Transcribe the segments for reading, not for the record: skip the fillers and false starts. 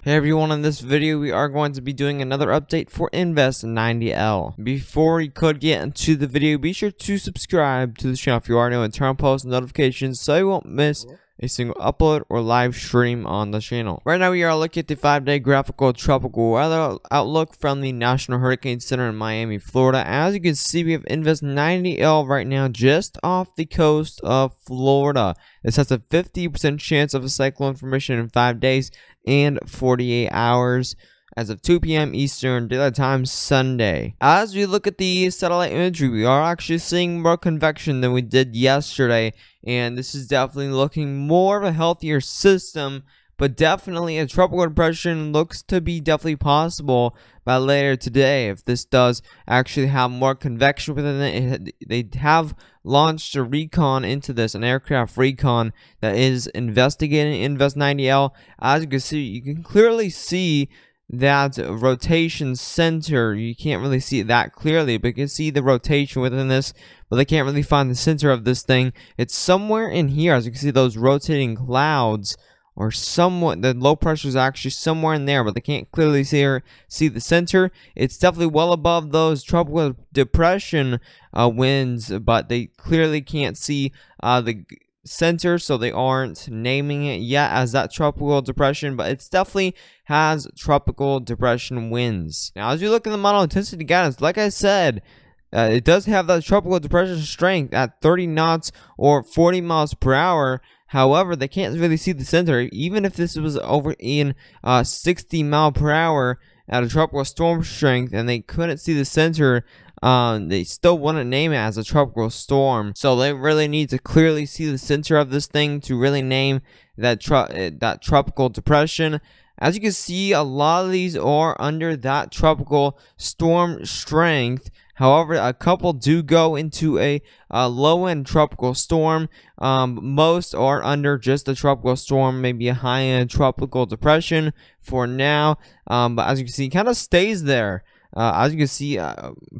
Hey everyone, in this video we are going to be doing another update for Invest 90L. Before we could get into the video, be sure to subscribe to the channel if you are new and turn on post notifications so you won't miss a single upload or live stream on the channel. Right now we are looking at the 5-day graphical tropical weather outlook from the National Hurricane Center in Miami, Florida. As you can see, we have Invest 90L right now just off the coast of Florida. This has a 50% chance of a cyclone formation in 5 days and 48 hours as of 2 p.m. Eastern Daylight Time Sunday. As we look at the satellite imagery, we are actually seeing more convection than we did yesterday, and this is definitely looking more of a healthier system, but definitely a tropical depression looks to be definitely possible by later today. If this does actually have more convection within it, they have launched a recon into this, an aircraft recon that is investigating Invest 90L. As you can see, you can clearly see that rotation center. You can't really see it that clearly, but you can see the rotation within this, but they can't really find the center of this thing. It's somewhere in here. As you can see, those rotating clouds or somewhat, the low pressure is actually somewhere in there, but they can't clearly see the center. It's definitely well above those tropical depression winds, but they clearly can't see the center, so they aren't naming it yet as that tropical depression, but it's definitely has tropical depression winds. Now, as you look at the model intensity guidance, like I said, it does have that tropical depression strength at 30 knots or 40 miles per hour. However, they can't really see the center. Even if this was over in 60 mile per hour at a tropical storm strength and they couldn't see the center, they still wouldn't name it as a tropical storm. So they really need to clearly see the center of this thing to really name that tropical depression. As you can see, a lot of these are under that tropical storm strength. However, a couple do go into a low-end tropical storm. Most are under just a tropical storm, maybe a high-end tropical depression for now. But as you can see, it kind of stays there. As you can see,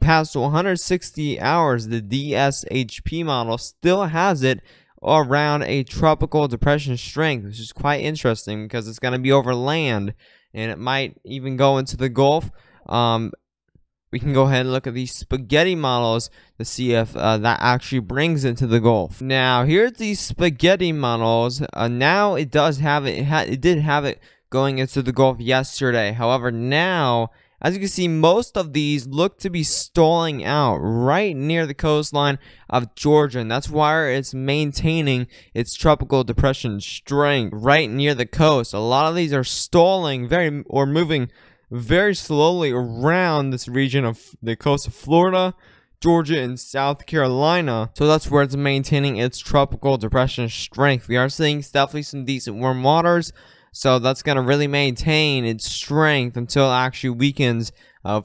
past 160 hours, the DSHP model still has it around a tropical depression strength, which is quite interesting because it's going to be over land and it might even go into the Gulf. We can go ahead and look at these spaghetti models to see if that actually brings into the Gulf. Now, here's these spaghetti models. Now it does have it. It did have it going into the Gulf yesterday. However, now, as you can see, most of these look to be stalling out right near the coastline of Georgia, and that's why it's maintaining its tropical depression strength right near the coast. A lot of these are stalling or moving very slowly around this region of the coast of Florida, Georgia, and South Carolina. So that's where it's maintaining its tropical depression strength. We are seeing definitely some decent warm waters, so that's going to really maintain its strength until it actually weakens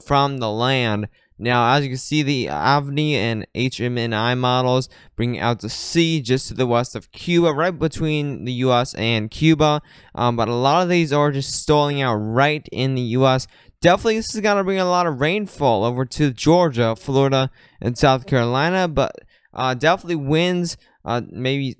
from the land. Now, as you can see, the Avni and HMNI models bring out to sea just to the west of Cuba, right between the U.S. and Cuba. But a lot of these are just stalling out right in the U.S. Definitely, this is going to bring a lot of rainfall over to Georgia, Florida, and South Carolina. But definitely winds, maybe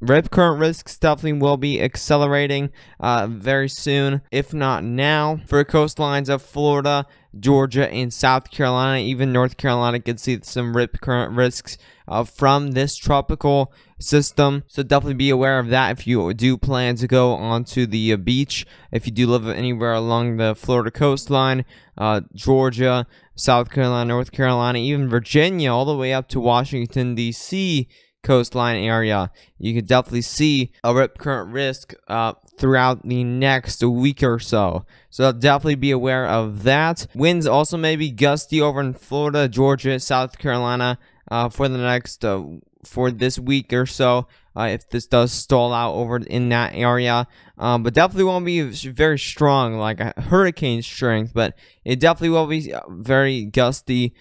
rip current risks definitely will be accelerating very soon, if not now, for coastlines of Florida, Georgia, and South Carolina. Even North Carolina could see some rip current risks from this tropical system. So definitely be aware of that if you do plan to go onto the beach. If you do live anywhere along the Florida coastline, Georgia, South Carolina, North Carolina, even Virginia, all the way up to Washington, D.C. coastline area, you could definitely see a rip current risk throughout the next week or so. So definitely be aware of that. Winds also may be gusty over in Florida, Georgia, South Carolina for the next for this week or so, if this does stall out over in that area. But definitely won't be very strong like a hurricane strength, but it definitely will be very gusty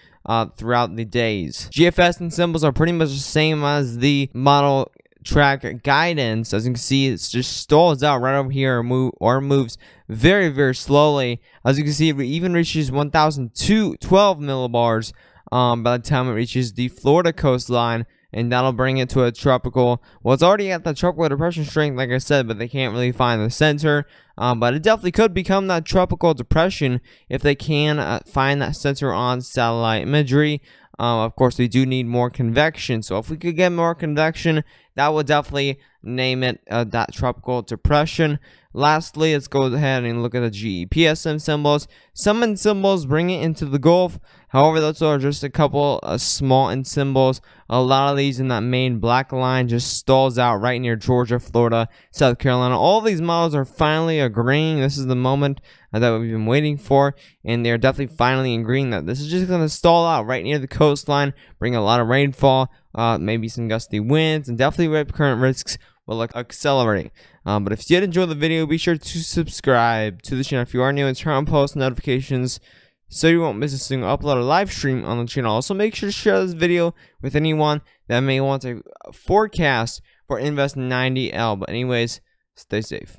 throughout the days. GFS and symbols are pretty much the same as the model track guidance. As you can see, it just stalls out right over here or moves very, very slowly. As you can see, it even reaches 1,012 millibars by the time it reaches the Florida coastline and that'll bring it to a tropical. Well, it's already at the tropical depression strength, like I said, but they can't really find the center. But it definitely could become that tropical depression if they can find that center on satellite imagery. Of course, we do need more convection, so if we could get more convection, that would definitely name it that tropical depression. Lastly, let's go ahead and look at the GFS symbols. Some symbols bring it into the Gulf. However, those are just a couple of small symbols. A lot of these in that main black line just stalls out right near Georgia, Florida, South Carolina. All these models are finally agreeing. This is the moment that we've been waiting for, and they're definitely finally agreeing that this is just going to stall out right near the coastline, bring a lot of rainfall, maybe some gusty winds, and definitely rip current risks will accelerate. But if you did enjoy the video, be sure to subscribe to the channel if you are new and turn on post notifications so you won't miss a single upload or live stream on the channel. Also, make sure to share this video with anyone that may want a forecast for Invest 90L. But anyways, stay safe.